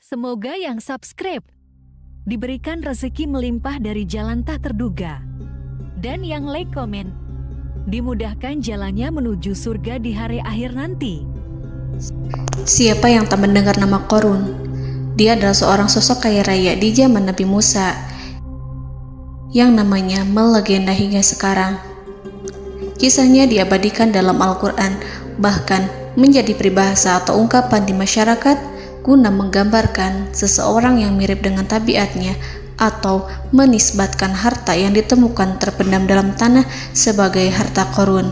Semoga yang subscribe diberikan rezeki melimpah dari jalan tak terduga. Dan yang like komen, dimudahkan jalannya menuju surga di hari akhir nanti. Siapa yang tak mendengar nama Qorun? Dia adalah seorang sosok kaya raya di zaman Nabi Musa yang namanya melegenda hingga sekarang. Kisahnya diabadikan dalam Al-Quran, bahkan menjadi peribahasa atau ungkapan di masyarakat guna menggambarkan seseorang yang mirip dengan tabiatnya atau menisbatkan harta yang ditemukan terpendam dalam tanah sebagai harta Qorun.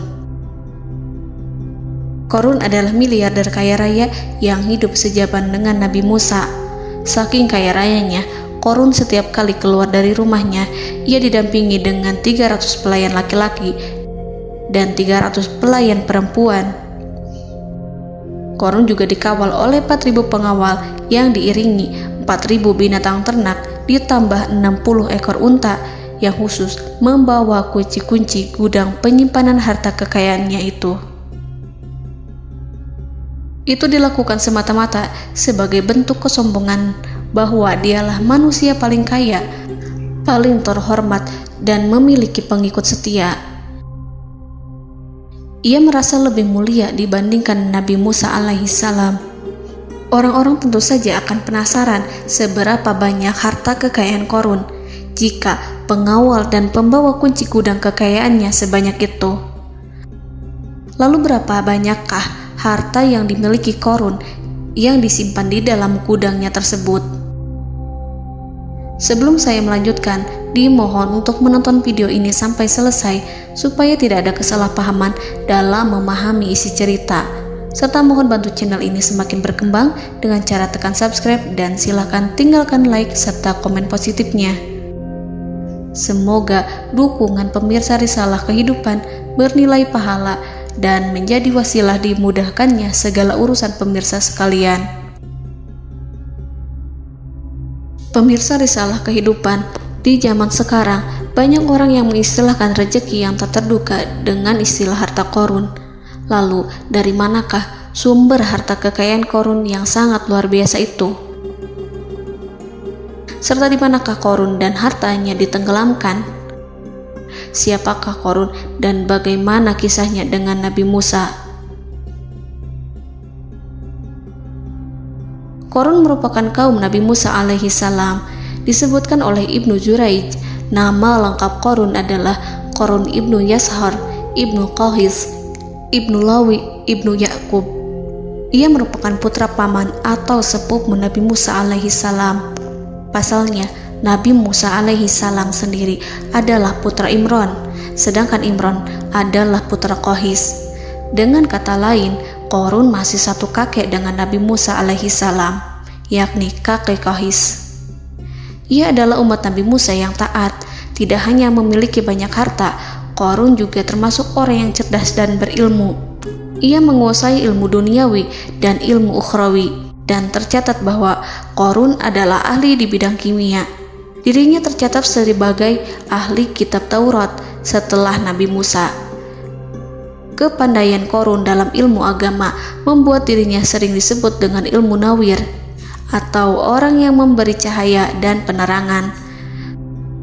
Qorun adalah miliarder kaya raya yang hidup sejaman dengan Nabi Musa. Saking kaya rayanya, Qorun setiap kali keluar dari rumahnya, ia didampingi dengan 300 pelayan laki-laki dan 300 pelayan perempuan. Qorun juga dikawal oleh 4.000 pengawal yang diiringi 4.000 binatang ternak ditambah 60 ekor unta yang khusus membawa kunci-kunci gudang penyimpanan harta kekayaannya itu. Itu dilakukan semata-mata sebagai bentuk kesombongan bahwa dialah manusia paling kaya, paling terhormat, dan memiliki pengikut setia. Ia merasa lebih mulia dibandingkan Nabi Musa alaihissalam. Orang-orang tentu saja akan penasaran seberapa banyak harta kekayaan Qorun jika pengawal dan pembawa kunci gudang kekayaannya sebanyak itu. Lalu berapa banyakkah harta yang dimiliki Qorun yang disimpan di dalam gudangnya tersebut? Sebelum saya melanjutkan, dimohon untuk menonton video ini sampai selesai supaya tidak ada kesalahpahaman dalam memahami isi cerita, serta mohon bantu channel ini semakin berkembang dengan cara tekan subscribe dan silakan tinggalkan like serta komen positifnya. Semoga dukungan pemirsa Risalah Kehidupan bernilai pahala dan menjadi wasilah dimudahkannya segala urusan pemirsa sekalian. Pemirsa Risalah Kehidupan, di zaman sekarang banyak orang yang mengistilahkan rezeki yang tak terduga dengan istilah harta Qorun. Lalu dari manakah sumber harta kekayaan Qorun yang sangat luar biasa itu? Serta di manakah Qorun dan hartanya ditenggelamkan? Siapakah Qorun dan bagaimana kisahnya dengan Nabi Musa? Qorun merupakan kaum Nabi Musa alaihissalam. Disebutkan oleh Ibnu Jurayj, nama lengkap Qorun adalah Qorun ibnu Yashar, ibnu Qahis, ibnu Lawi, ibnu Yakub. Ia merupakan putra paman atau sepupu Nabi Musa alaihissalam. Pasalnya, Nabi Musa alaihissalam sendiri adalah putra Imran, sedangkan Imran adalah putra Qahis. Dengan kata lain, Qorun masih satu kakek dengan Nabi Musa alaihissalam, yakni kakek Qahis. Ia adalah umat Nabi Musa yang taat. Tidak hanya memiliki banyak harta, Qorun juga termasuk orang yang cerdas dan berilmu. Ia menguasai ilmu duniawi dan ilmu ukhrawi, dan tercatat bahwa Qorun adalah ahli di bidang kimia. Dirinya tercatat sebagai ahli kitab Taurat setelah Nabi Musa. Kepandaian Qorun dalam ilmu agama membuat dirinya sering disebut dengan ilmu nawir, atau orang yang memberi cahaya dan penerangan.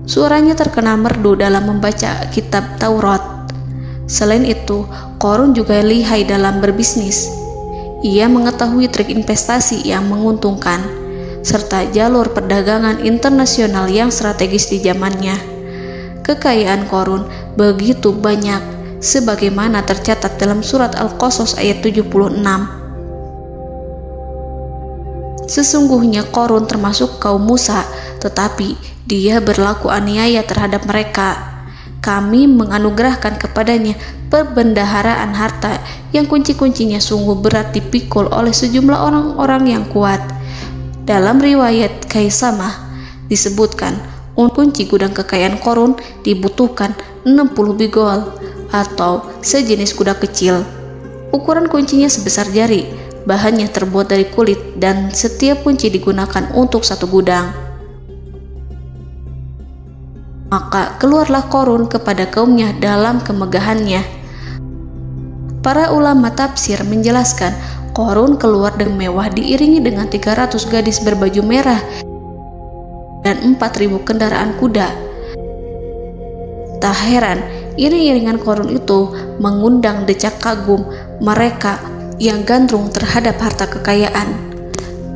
Suaranya terkenal merdu dalam membaca kitab Taurat. Selain itu, Qorun juga lihai dalam berbisnis. Ia mengetahui trik investasi yang menguntungkan, serta jalur perdagangan internasional yang strategis di zamannya. Kekayaan Qorun begitu banyak, sebagaimana tercatat dalam surat Al-Qasas ayat 76. Sesungguhnya Qorun termasuk kaum Musa, tetapi dia berlaku aniaya terhadap mereka. Kami menganugerahkan kepadanya perbendaharaan harta yang kunci-kuncinya sungguh berat dipikul oleh sejumlah orang-orang yang kuat. Dalam riwayat Kaisamah disebutkan, kunci gudang kekayaan Qorun dibutuhkan 60 bigol atau sejenis kuda kecil. Ukuran kuncinya sebesar jari, bahannya terbuat dari kulit, dan setiap kunci digunakan untuk satu gudang. Maka keluarlah Qorun kepada kaumnya dalam kemegahannya. Para ulama tafsir menjelaskan Qarun keluar dengan mewah diiringi dengan 300 gadis berbaju merah dan 4.000 kendaraan kuda. Tak heran, iring-iringan Qarun itu mengundang decak kagum mereka yang gandrung terhadap harta kekayaan.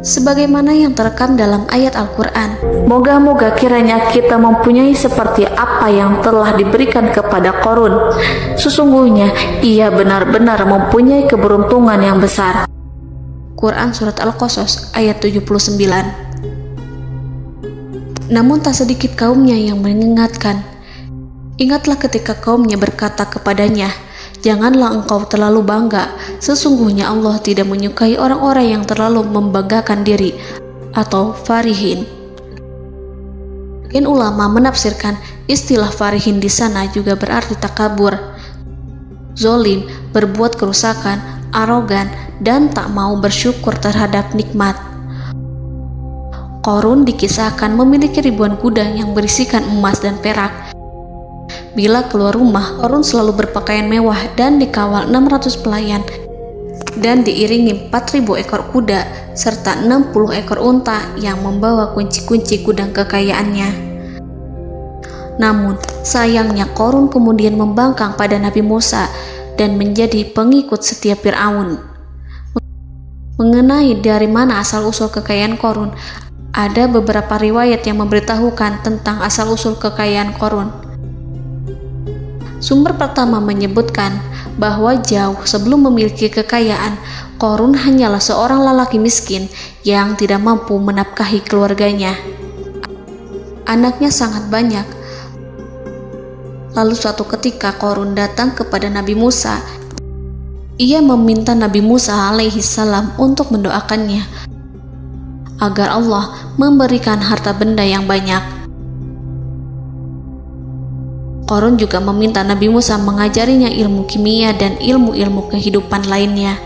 Sebagaimana yang terekam dalam ayat Al-Quran, moga-moga kiranya kita mempunyai seperti apa yang telah diberikan kepada Qarun. Sesungguhnya ia benar-benar mempunyai keberuntungan yang besar. Quran Surat Al-Qasas ayat 79. Namun tak sedikit kaumnya yang mengingatkan. Ingatlah ketika kaumnya berkata kepadanya, janganlah engkau terlalu bangga, sesungguhnya Allah tidak menyukai orang-orang yang terlalu membanggakan diri atau farihin. Ulama menafsirkan istilah farihin di sana juga berarti takabur, zolim, berbuat kerusakan, arogan, dan tak mau bersyukur terhadap nikmat. Qarun dikisahkan memiliki ribuan kuda yang berisikan emas dan perak. Bila keluar rumah, Qarun selalu berpakaian mewah dan dikawal 600 pelayan dan diiringi 4.000 ekor kuda serta 60 ekor unta yang membawa kunci-kunci gudang kekayaannya. Namun, sayangnya Qarun kemudian membangkang pada Nabi Musa dan menjadi pengikut setia Fir'aun. Mengenai dari mana asal-usul kekayaan Qarun, ada beberapa riwayat yang memberitahukan tentang asal-usul kekayaan Qarun. Sumber pertama menyebutkan bahwa jauh sebelum memiliki kekayaan, Qarun hanyalah seorang lelaki miskin yang tidak mampu menafkahi keluarganya. Anaknya sangat banyak. Lalu suatu ketika Qarun datang kepada Nabi Musa. Ia meminta Nabi Musa alaihi salam untuk mendoakannya agar Allah memberikan harta benda yang banyak. Qarun juga meminta Nabi Musa mengajarinya ilmu kimia dan ilmu-ilmu kehidupan lainnya.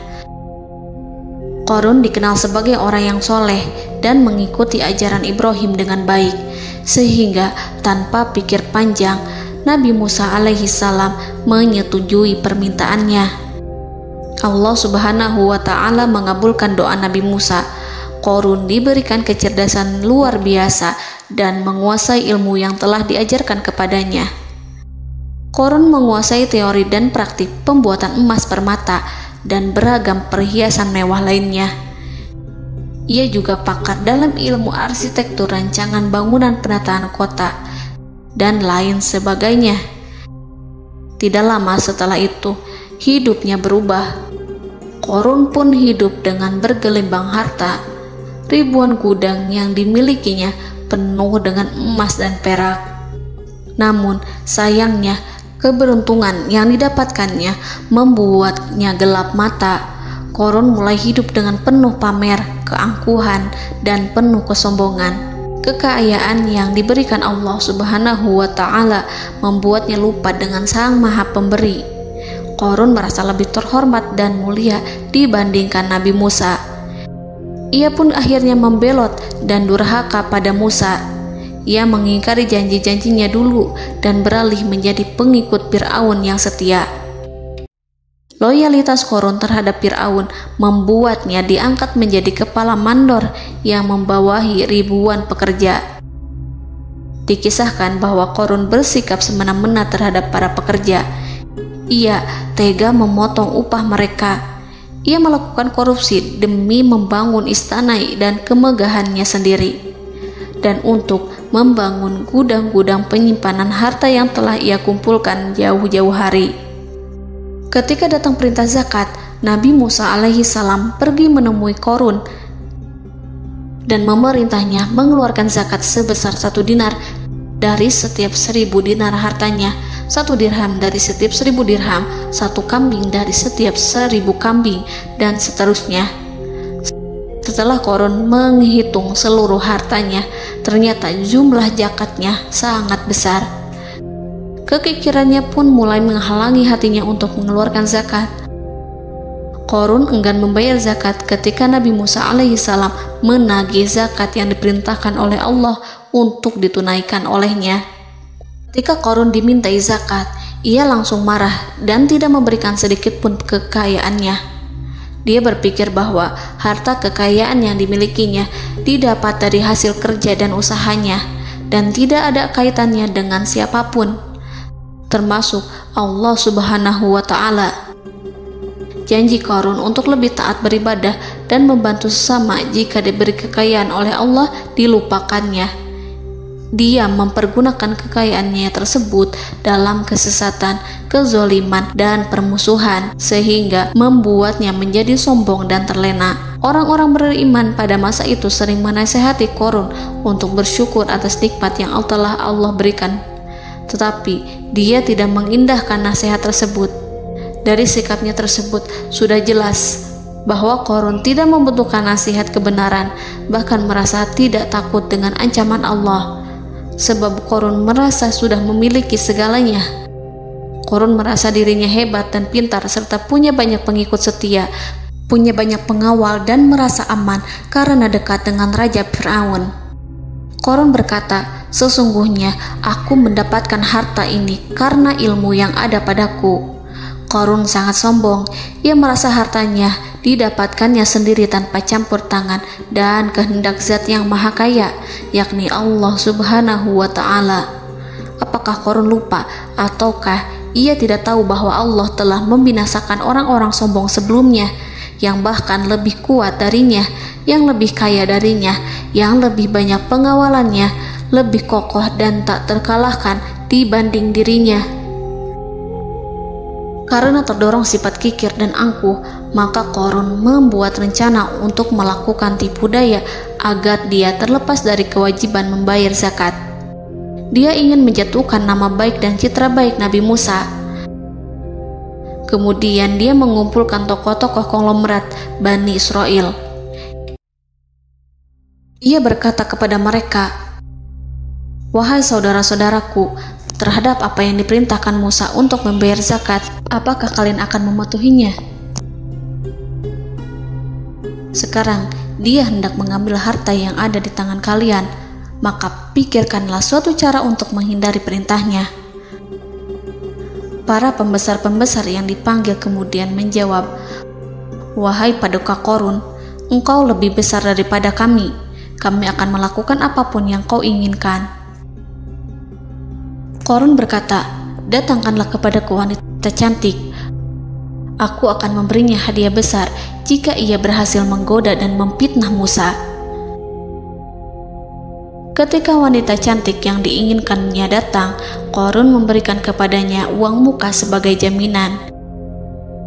Qarun dikenal sebagai orang yang soleh dan mengikuti ajaran Ibrahim dengan baik, sehingga tanpa pikir panjang, Nabi Musa alaihi salam menyetujui permintaannya. Allah Subhanahu wa ta'ala mengabulkan doa Nabi Musa. Qarun diberikan kecerdasan luar biasa dan menguasai ilmu yang telah diajarkan kepadanya. Qarun menguasai teori dan praktik pembuatan emas permata dan beragam perhiasan mewah lainnya. Ia juga pakar dalam ilmu arsitektur, rancangan bangunan, penataan kota, dan lain sebagainya. Tidak lama setelah itu, hidupnya berubah. Qarun pun hidup dengan bergelimbang harta. Ribuan gudang yang dimilikinya penuh dengan emas dan perak. Namun, sayangnya, keberuntungan yang didapatkannya membuatnya gelap mata. Qarun mulai hidup dengan penuh pamer, keangkuhan, dan penuh kesombongan. Kekayaan yang diberikan Allah Subhanahu wa ta'ala membuatnya lupa dengan Sang Maha Pemberi. Qarun merasa lebih terhormat dan mulia dibandingkan Nabi Musa. Ia pun akhirnya membelot dan durhaka pada Musa. Ia mengingkari janji-janjinya dulu dan beralih menjadi pengikut Fir'aun yang setia. Loyalitas Qarun terhadap Fir'aun membuatnya diangkat menjadi kepala mandor yang membawahi ribuan pekerja. Dikisahkan bahwa Qarun bersikap semena-mena terhadap para pekerja. Ia tega memotong upah mereka. Ia melakukan korupsi demi membangun istana dan kemegahannya sendiri, dan untuk membangun gudang-gudang penyimpanan harta yang telah ia kumpulkan jauh-jauh hari. Ketika datang perintah zakat, Nabi Musa alaihi salam pergi menemui Qarun dan memerintahnya mengeluarkan zakat sebesar 1 dinar dari setiap 1000 dinar hartanya, 1 dirham dari setiap 1000 dirham, 1 kambing dari setiap 1000 kambing, dan seterusnya. Setelah Qarun menghitung seluruh hartanya, ternyata jumlah zakatnya sangat besar. Kekikirannya pun mulai menghalangi hatinya untuk mengeluarkan zakat. Qarun enggan membayar zakat ketika Nabi Musa alaihissalam menagih zakat yang diperintahkan oleh Allah untuk ditunaikan olehnya. Ketika Qarun dimintai zakat, ia langsung marah dan tidak memberikan sedikit pun kekayaannya. Dia berpikir bahwa harta kekayaan yang dimilikinya didapat dari hasil kerja dan usahanya, dan tidak ada kaitannya dengan siapapun, termasuk Allah Subhanahu wa Ta'ala. Janji Qarun untuk lebih taat beribadah dan membantu sesama jika diberi kekayaan oleh Allah dilupakannya. Dia mempergunakan kekayaannya tersebut dalam kesesatan, kezoliman, dan permusuhan, sehingga membuatnya menjadi sombong dan terlena. Orang-orang beriman pada masa itu sering menasihati Qarun untuk bersyukur atas nikmat yang telah Allah berikan, tetapi dia tidak mengindahkan nasihat tersebut. Dari sikapnya tersebut sudah jelas bahwa Qarun tidak membutuhkan nasihat kebenaran, bahkan merasa tidak takut dengan ancaman Allah. Sebab Qarun merasa sudah memiliki segalanya. Qarun merasa dirinya hebat dan pintar serta punya banyak pengikut setia, punya banyak pengawal dan merasa aman karena dekat dengan Raja Fir'aun. Qarun berkata, "Sesungguhnya aku mendapatkan harta ini karena ilmu yang ada padaku." Qarun sangat sombong. Ia merasa hartanya didapatkannya sendiri tanpa campur tangan dan kehendak Zat yang Maha Kaya, yakni Allah Subhanahu wa Ta'ala. Apakah Qarun lupa ataukah ia tidak tahu bahwa Allah telah membinasakan orang-orang sombong sebelumnya yang bahkan lebih kuat darinya, yang lebih kaya darinya, yang lebih banyak pengawalannya, lebih kokoh dan tak terkalahkan dibanding dirinya? Karena terdorong sifat kikir dan angkuh, maka Qarun membuat rencana untuk melakukan tipu daya agar dia terlepas dari kewajiban membayar zakat. Dia ingin menjatuhkan nama baik dan citra baik Nabi Musa. Kemudian dia mengumpulkan tokoh-tokoh konglomerat Bani Israel. Ia berkata kepada mereka, "Wahai saudara-saudaraku, terhadap apa yang diperintahkan Musa untuk membayar zakat, apakah kalian akan mematuhinya? Sekarang dia hendak mengambil harta yang ada di tangan kalian, maka pikirkanlah suatu cara untuk menghindari perintahnya." Para pembesar-pembesar yang dipanggil kemudian menjawab, "Wahai paduka Qarun, engkau lebih besar daripada kami. Kami akan melakukan apapun yang kau inginkan." Qarun berkata, "Datangkanlah kepadaku wanita cantik. Aku akan memberinya hadiah besar jika ia berhasil menggoda dan memfitnah Musa." Ketika wanita cantik yang diinginkannya datang, Qarun memberikan kepadanya uang muka sebagai jaminan.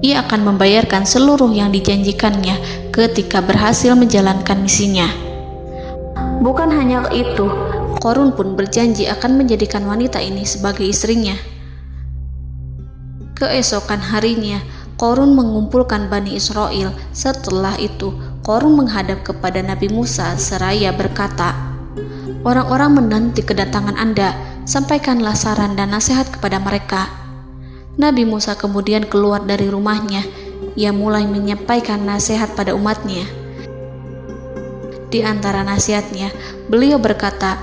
Ia akan membayarkan seluruh yang dijanjikannya ketika berhasil menjalankan misinya. Bukan hanya itu, Qarun pun berjanji akan menjadikan wanita ini sebagai istrinya. Keesokan harinya, Qarun mengumpulkan Bani Israel. Setelah itu, Qarun menghadap kepada Nabi Musa seraya berkata, "Orang-orang menanti kedatangan Anda, sampaikanlah saran dan nasihat kepada mereka." Nabi Musa kemudian keluar dari rumahnya. Ia mulai menyampaikan nasihat pada umatnya. Di antara nasihatnya, beliau berkata,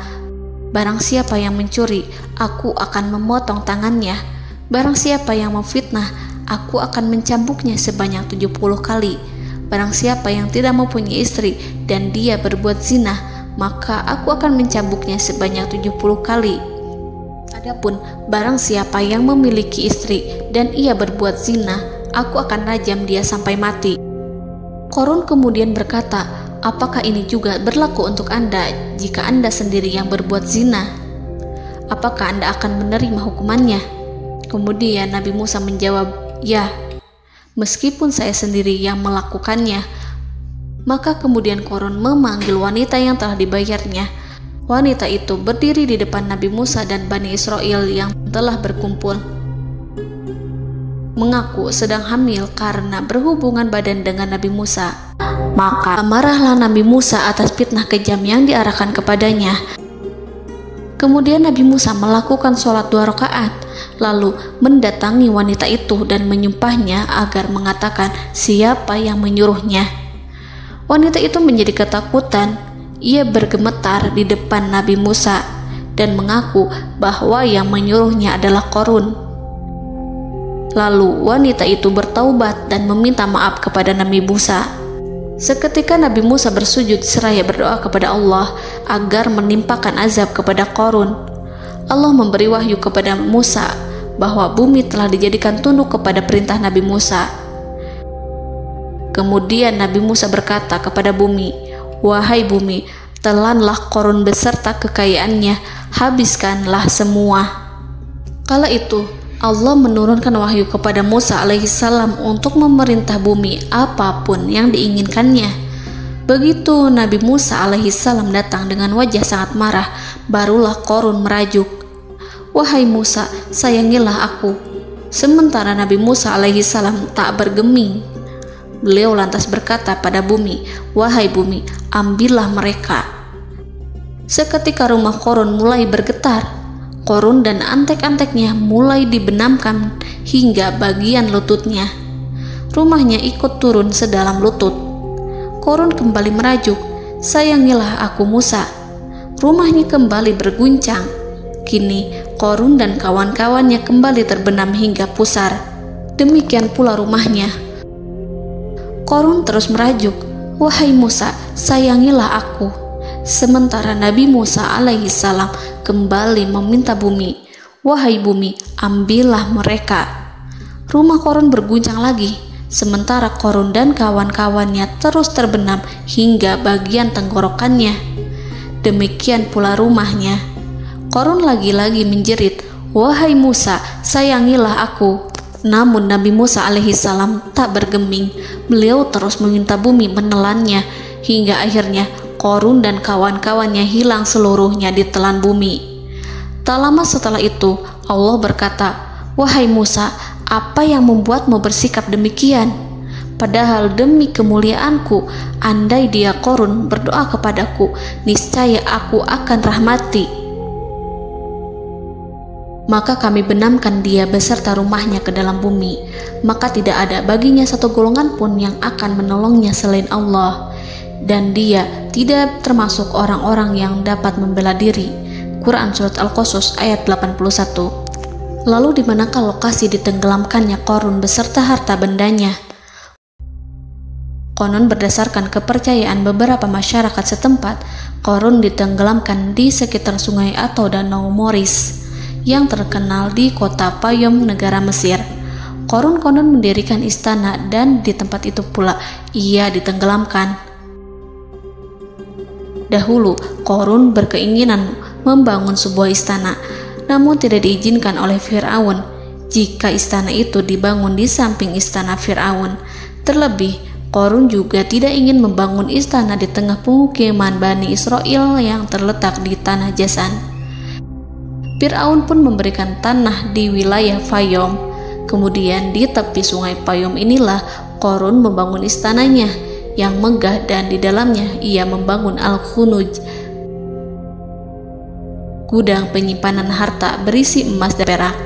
"Barang siapa yang mencuri, aku akan memotong tangannya. Barang siapa yang memfitnah, aku akan mencambuknya sebanyak 70 kali. Barang siapa yang tidak mempunyai istri dan dia berbuat zina, maka aku akan mencambuknya sebanyak 70 kali. Adapun barang siapa yang memiliki istri dan ia berbuat zina, aku akan rajam dia sampai mati." Qarun kemudian berkata, "Apakah ini juga berlaku untuk Anda jika Anda sendiri yang berbuat zina? Apakah Anda akan menerima hukumannya?" Kemudian Nabi Musa menjawab, "Ya, meskipun saya sendiri yang melakukannya." Maka kemudian Qarun memanggil wanita yang telah dibayarnya. Wanita itu berdiri di depan Nabi Musa dan Bani Israel yang telah berkumpul, mengaku sedang hamil karena berhubungan badan dengan Nabi Musa. Maka marahlah Nabi Musa atas fitnah kejam yang diarahkan kepadanya. Kemudian Nabi Musa melakukan sholat 2 rakaat, lalu mendatangi wanita itu dan menyumpahnya agar mengatakan siapa yang menyuruhnya. Wanita itu menjadi ketakutan. Ia bergemetar di depan Nabi Musa dan mengaku bahwa yang menyuruhnya adalah Qarun. Lalu wanita itu bertaubat dan meminta maaf kepada Nabi Musa. Seketika Nabi Musa bersujud seraya berdoa kepada Allah agar menimpakan azab kepada Qarun. Allah memberi wahyu kepada Musa bahwa bumi telah dijadikan tunduk kepada perintah Nabi Musa. Kemudian Nabi Musa berkata kepada bumi, "Wahai bumi, telanlah Qarun beserta kekayaannya, habiskanlah semua." Kala itu Allah menurunkan wahyu kepada Musa alaihissalam untuk memerintah bumi apapun yang diinginkannya. Begitu Nabi Musa alaihissalam datang dengan wajah sangat marah, barulah Qarun merajuk, "Wahai Musa, sayangilah aku." Sementara Nabi Musa alaihissalam tak bergeming. Beliau lantas berkata pada bumi, "Wahai bumi, ambillah mereka." Seketika rumah Qarun mulai bergetar. Qarun dan antek-anteknya mulai dibenamkan hingga bagian lututnya. Rumahnya ikut turun sedalam lutut. Qarun kembali merajuk, "Sayangilah aku Musa." Rumahnya kembali berguncang. Kini Qarun dan kawan-kawannya kembali terbenam hingga pusar. Demikian pula rumahnya. Qarun terus merajuk, "Wahai Musa, sayangilah aku." Sementara Nabi Musa alaihissalam kembali meminta bumi, "Wahai bumi, ambillah mereka." Rumah Qarun berguncang lagi, sementara Qarun dan kawan-kawannya terus terbenam hingga bagian tenggorokannya. Demikian pula rumahnya. Qarun lagi-lagi menjerit, "Wahai Musa, sayangilah aku." Namun Nabi Musa alaihissalam tak bergeming. Beliau terus meminta bumi menelannya hingga akhirnya Qarun dan kawan-kawannya hilang seluruhnya ditelan bumi. Tak lama setelah itu Allah berkata, "Wahai Musa, apa yang membuatmu bersikap demikian? Padahal demi kemuliaanku, andai dia Qarun berdoa kepadaku, niscaya aku akan rahmati. Maka kami benamkan dia beserta rumahnya ke dalam bumi, maka tidak ada baginya satu golongan pun yang akan menolongnya selain Allah, dan dia tidak termasuk orang-orang yang dapat membela diri." Quran Surat Al-Qasas ayat 81. Lalu di manakah lokasi ditenggelamkannya Qarun beserta harta bendanya? Konon berdasarkan kepercayaan beberapa masyarakat setempat, Qarun ditenggelamkan di sekitar sungai atau danau Moris yang terkenal di kota Payom, negara Mesir. Qarun konon mendirikan istana dan di tempat itu pula ia ditenggelamkan. Dahulu, Qarun berkeinginan membangun sebuah istana, namun tidak diizinkan oleh Fir'aun jika istana itu dibangun di samping istana Fir'aun. Terlebih, Qarun juga tidak ingin membangun istana di tengah pemukiman Bani Israel yang terletak di tanah Jasan. Fir'aun pun memberikan tanah di wilayah Fayom. Kemudian di tepi sungai Payom inilah Qarun membangun istananya yang megah, dan di dalamnya ia membangun Al-Khunuj, gudang penyimpanan harta berisi emas dan perak.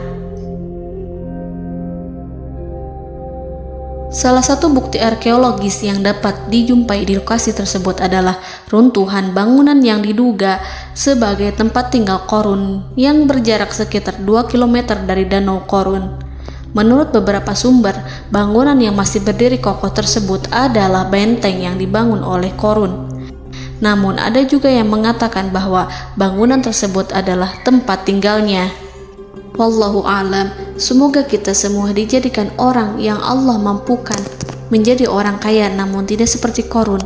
Salah satu bukti arkeologis yang dapat dijumpai di lokasi tersebut adalah runtuhan bangunan yang diduga sebagai tempat tinggal Qarun yang berjarak sekitar 2 km dari Danau Qarun. Menurut beberapa sumber, bangunan yang masih berdiri kokoh tersebut adalah benteng yang dibangun oleh Qarun. Namun ada juga yang mengatakan bahwa bangunan tersebut adalah tempat tinggalnya. Wallahu a'lam. Semoga kita semua dijadikan orang yang Allah mampukan menjadi orang kaya namun tidak seperti Qarun,